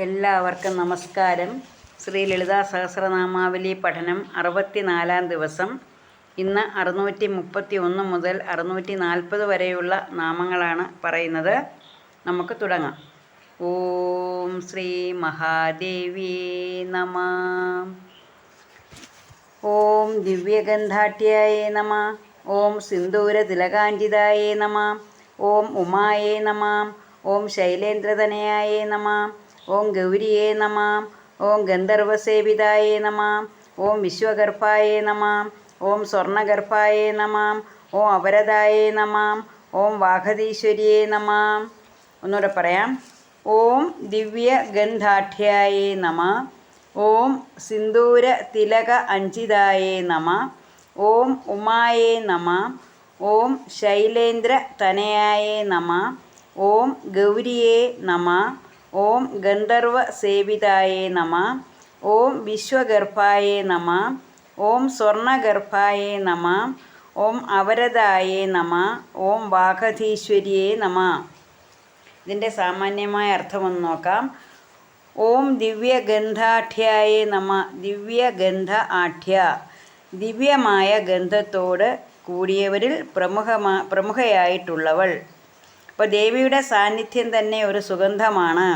എല്ലാവർക്കും നമസ്കാരം. ശ്രീ ലളിതാ സഹസ്രനാമാവലി പഠനം 64-ാം ദിവസം. ഇന്ന് 631 മുതൽ 640 വരെയുള്ള നാമങ്ങളാണ് പറയുന്നത്. നമുക്ക് തുടങ്ങാം. ഓം ശ്രീ മഹാദേവി നമ. ഓം ദിവ്യഗന്ധാഢ്യായേ നമ. ഓം സിന്ദൂരതിലകാഞ്ചിതായേ നമ. ഓം ഉമായേ നമ. ഓം ശൈലേന്ദ്രതനയായേ നമ. ഓം ഗൗരിയേ നമ. ഓം ഗന്ധർവസേവിതായേ നമ. ഓം വിശ്വഗർഭായേ നമ. ഓം സ്വർണഗർഭായേ നമ. ഓം അപരദായേ നമ. ഓം വാഗധീശ്വരിയേ നമ. ഒന്നുകൂടെ പറയാം. ഓം ദിവ്യഗന്ധാഢ്യായേ നമ. ഓം സിന്ദൂരതിലക അഞ്ചിതായേ നമ. ഓം ഉമായേ നമ. ഓം ശൈലേന്ദ്രതനയായേ നമ. ഓം ഗൗരിയേ നമ. ഓം ഗന്ധർവസേവിതായേ നമ. ഓം വിശ്വഗർഭായേ നമ. ഓം സ്വർണഗർഭായേ നമ. ഓം അപരദായേ നമ. ഓം വാഗധീശ്വരിയേ നമ. ഇതിൻ്റെ സാമാന്യമായ അർത്ഥമൊന്ന് നോക്കാം. ഓം ദിവ്യഗന്ധാഢ്യായേ നമ. ദിവ്യഗന്ധ ആഢ്യ, ദിവ്യമായ ഗന്ധത്തോട് കൂടിയവരിൽ പ്രമുഖയായിട്ടുള്ളവൾ. അപ്പോൾ ദേവിയുടെ സാന്നിധ്യം തന്നെ ഒരു സുഗന്ധമാണ്.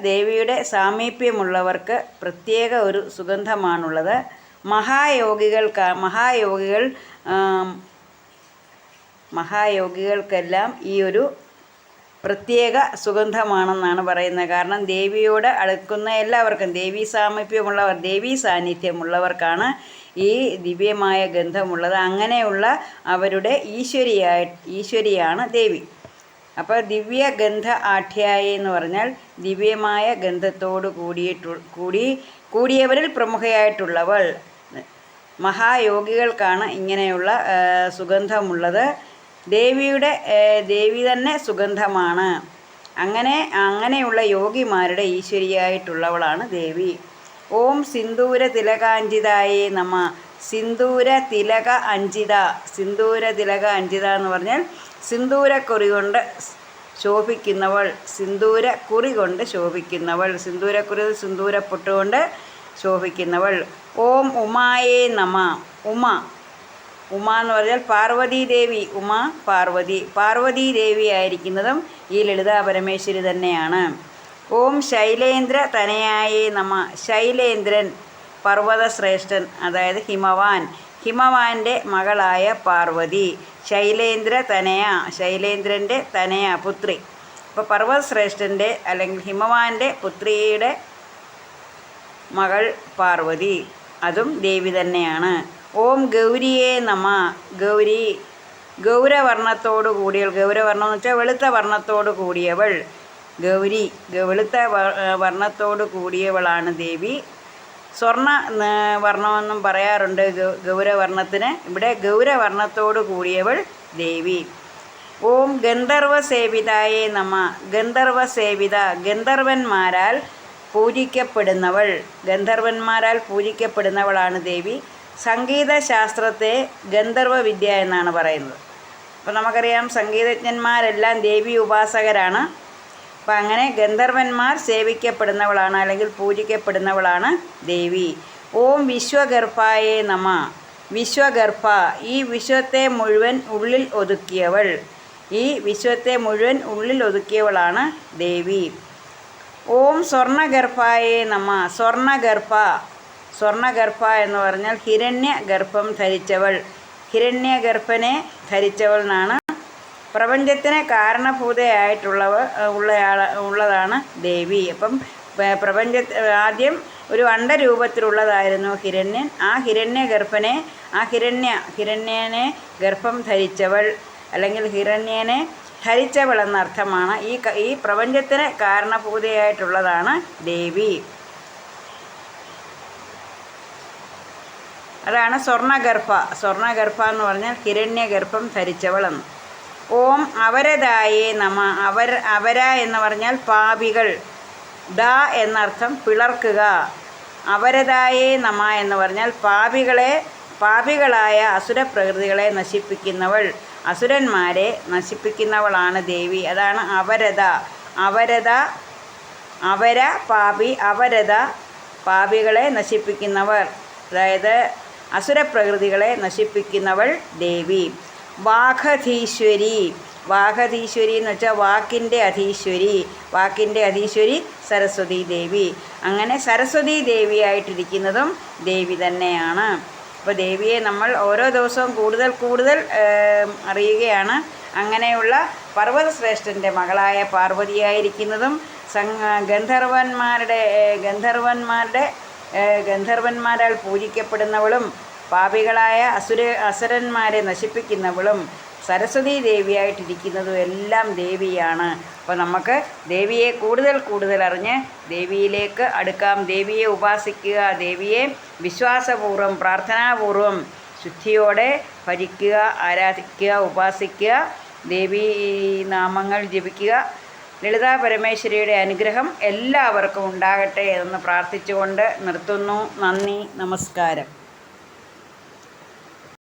ദേവിയുടെ സാമീപ്യമുള്ളവർക്ക് പ്രത്യേക ഒരു സുഗന്ധമാണുള്ളത്. മഹായോഗികൾക്കെല്ലാം ഈ ഒരു പ്രത്യേക സുഗന്ധമാണെന്നാണ് പറയുന്നത്. കാരണം ദേവിയോട് അടുക്കുന്ന എല്ലാവർക്കും, ദേവീ സാമീപ്യമുള്ളവർ, ദേവീ സാന്നിധ്യമുള്ളവർക്കാണ് ഈ ദിവ്യമായ ഗന്ധമുള്ളത്. അങ്ങനെയുള്ള അവരുടെ ഈശ്വരിയാണ് ദേവി. അപ്പോൾ ദിവ്യഗന്ധ ആഢ്യായ എന്ന് പറഞ്ഞാൽ ദിവ്യമായ ഗന്ധത്തോട് കൂടിയവരിൽ പ്രമുഖയായിട്ടുള്ളവൾ. മഹായോഗികൾക്കാണ് ഇങ്ങനെയുള്ള സുഗന്ധമുള്ളത്. ദേവി തന്നെ സുഗന്ധമാണ്. അങ്ങനെയുള്ള യോഗിമാരുടെ ഈശ്വരിയായിട്ടുള്ളവളാണ് ദേവി. ഓം സിന്ദൂരതിലകാഞ്ചിതായേ നമ. സിന്ദൂരതിലക അഞ്ചിത. സിന്ദൂരതിലക അഞ്ചിത എന്ന് പറഞ്ഞാൽ സിന്ദൂരക്കുറി കൊണ്ട് ശോഭിക്കുന്നവൾ. സിന്ദൂരക്കുറി കൊണ്ട് ശോഭിക്കുന്നവൾ. സിന്ദൂരപ്പൊട്ട് കൊണ്ട് ശോഭിക്കുന്നവൾ. ഓം ഉമായേ നമ. ഉമ എന്ന് പറഞ്ഞാൽ പാർവതീദേവി. പാർവതീദേവി ആയിരിക്കുന്നതും ഈ ലളിതാ പരമേശ്വരി തന്നെയാണ്. ഓം ശൈലേന്ദ്ര തനയായേ നമ. ശൈലേന്ദ്രൻ പർവ്വതശ്രേഷ്ഠൻ, അതായത് ഹിമവാൻ്റെ മകളായ പാർവതി. ശൈലേന്ദ്രൻ്റെ തനയ പുത്രി. അപ്പോൾ പർവ്വതശ്രേഷ്ഠൻ്റെ അല്ലെങ്കിൽ ഹിമവാൻ്റെ പുത്രിയുടെ മകൾ പാർവതി, അതും ദേവി തന്നെയാണ്. ഓം ഗൗരിയേ നമ. ഗൗരവർണ്ണത്തോടു കൂടിയവൾ. ഗൗരവർണ്ണം എന്ന് വെച്ചാൽ വെളുത്ത വർണ്ണത്തോടു കൂടിയവൾ. ഗൗരി വെളുത്ത വർണ്ണത്തോടു കൂടിയവളാണ് ദേവി. സ്വർണ്ണ വർണ്ണമെന്നും പറയാറുണ്ട് ഗൗരവർണ്ണത്തിന്. ഇവിടെ ഗൗരവർണ്ണത്തോടു കൂടിയവൾ ദേവി. ഓം ഗന്ധർവസേവിതായേ നമ. ഗന്ധർവസേവിത, ഗന്ധർവന്മാരാൽ പൂജിക്കപ്പെടുന്നവളാണ് ദേവി. സംഗീതശാസ്ത്രത്തെ ഗന്ധർവവിദ്യ എന്നാണ് പറയുന്നത്. അപ്പോൾ നമുക്കറിയാം സംഗീതജ്ഞന്മാരെല്ലാം ദേവി ഉപാസകരാണ്. അപ്പം അങ്ങനെ ഗന്ധർവന്മാർ സേവിക്കപ്പെടുന്നവളാണ് അല്ലെങ്കിൽ പൂജിക്കപ്പെടുന്നവളാണ് ദേവി. ഓം വിശ്വഗർഭായേ നമ. വിശ്വഗർഭ, ഈ വിശ്വത്തെ മുഴുവൻ ഉള്ളിൽ ഒതുക്കിയവളാണ് ദേവി. ഓം സ്വർണഗർഭായേ നമ. സ്വർണഗർഭ എന്ന് പറഞ്ഞാൽ ഹിരണ്യഗർഭം ധരിച്ചവൾ. ഹിരണ്യഗർഭനെ ധരിച്ചവൾ എന്നാണ്. പ്രപഞ്ചത്തിന് കാരണഭൂതയായിട്ടുള്ളതാണ് ദേവി. അപ്പം ആദ്യം ഒരു അണ്ഡരൂപത്തിലുള്ളതായിരുന്നു ഹിരണ്യൻ. ആ ഹിരണ്യനെ ഗർഭം ധരിച്ചവൾ അല്ലെങ്കിൽ ഹിരണ്യനെ ധരിച്ചവൾ എന്നർത്ഥമാണ്. ഈ പ്രപഞ്ചത്തിന് കാരണഭൂതയായിട്ടുള്ളതാണ് ദേവി. അതാണ് സ്വർണഗർഭ എന്ന് പറഞ്ഞാൽ ഹിരണ്യഗർഭം ധരിച്ചവളെന്ന്. ഓം അപരദായേ നമ. അപര എന്ന് പറഞ്ഞാൽ പാപികൾ. എന്നർത്ഥം പിളർക്കുക. അപരദായേ നമ എന്ന് പറഞ്ഞാൽ പാപികളായ അസുരപ്രകൃതികളെ നശിപ്പിക്കുന്നവൾ, അസുരന്മാരെ നശിപ്പിക്കുന്നവളാണ് ദേവി. അതാണ് അപരദ. അവര പാപി അവരത പാപികളെ നശിപ്പിക്കുന്നവർ, അതായത് അസുരപ്രകൃതികളെ നശിപ്പിക്കുന്നവൾ ദേവി. വാഗധീശ്വരി, വാഗധീശ്വരി എന്ന് വെച്ചാൽ വാക്കിൻ്റെ അധീശ്വരി, വാക്കിൻ്റെ അധീശ്വരി സരസ്വതി ദേവി. അങ്ങനെ സരസ്വതി ദേവിയായിട്ടിരിക്കുന്നതും ദേവി തന്നെയാണ്. അപ്പോൾ ദേവിയെ നമ്മൾ ഓരോ ദിവസവും കൂടുതൽ കൂടുതൽ അറിയുകയാണ്. അങ്ങനെയുള്ള പർവ്വതശ്രേഷ്ഠൻ്റെ മകളായ പാർവതിയായിരിക്കുന്നതും ഗന്ധർവന്മാരാൽ പൂജിക്കപ്പെടുന്നവളും പാപികളായ അസുരന്മാരെ നശിപ്പിക്കുന്നവളും സരസ്വതി ദേവിയായിട്ടിരിക്കുന്നതും എല്ലാം ദേവിയാണ്. അപ്പോൾ നമുക്ക് ദേവിയെ കൂടുതൽ കൂടുതൽ അറിഞ്ഞ് ദേവിയിലേക്ക് അടുക്കാം. ദേവിയെ ഉപാസിക്കുക, ദേവിയെ വിശ്വാസപൂർവ്വം പ്രാർത്ഥനാപൂർവ്വം ശുദ്ധിയോടെ ഭജിക്കുക, ആരാധിക്കുക, ഉപാസിക്കുക, ദേവീ നാമങ്ങൾ ജപിക്കുക. ലളിതാ പരമേശ്വരിയുടെ അനുഗ്രഹം എല്ലാവർക്കും ഉണ്ടാകട്ടെ എന്ന് പ്രാർത്ഥിച്ചുകൊണ്ട് നിർത്തുന്നു. നന്ദി, നമസ്കാരം.